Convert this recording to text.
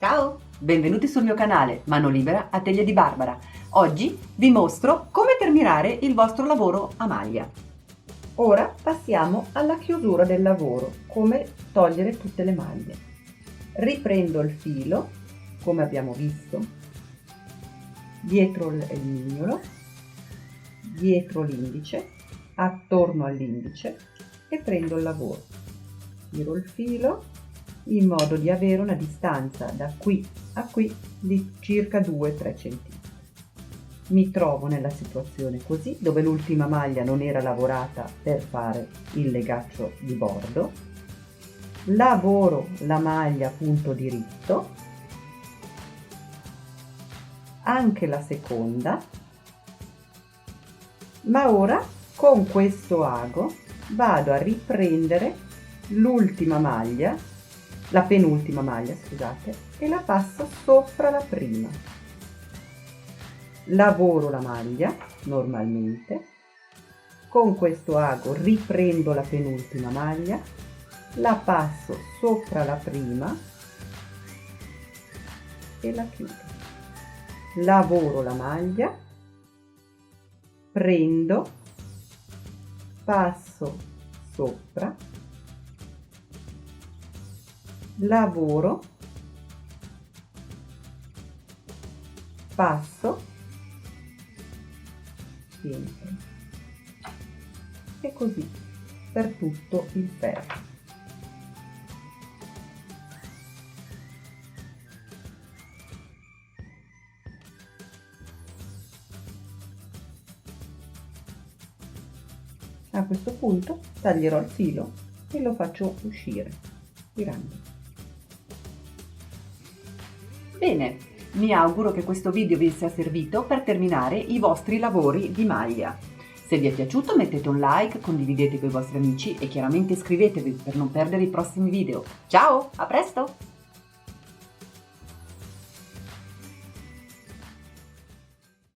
Ciao, benvenuti sul mio canale Mano Libera Atelier di Barbara. Oggi vi mostro come terminare il vostro lavoro a maglia. Ora passiamo alla chiusura del lavoro, come togliere tutte le maglie. Riprendo il filo, come abbiamo visto, dietro il mignolo, dietro l'indice, attorno all'indice e prendo il lavoro. Tiro il filo in modo di avere una distanza da qui a qui di circa 2-3 cm. Mi trovo nella situazione così, dove l'ultima maglia non era lavorata per fare il legaccio di bordo. Lavoro la maglia punto diritto, anche la seconda, ma ora con questo ago vado a riprendere l'ultima maglia, la penultima maglia, scusate, e la passo sopra la prima. Lavoro la maglia normalmente, con questo ago riprendo la penultima maglia, la passo sopra la prima e la chiudo. Lavoro la maglia, prendo, passo sopra, lavoro, passo, entro e così per tutto il ferro. A questo punto taglierò il filo e lo faccio uscire tirando. Bene, mi auguro che questo video vi sia servito per terminare i vostri lavori di maglia. Se vi è piaciuto mettete un like, condividete con i vostri amici e chiaramente iscrivetevi per non perdere i prossimi video. Ciao, a presto!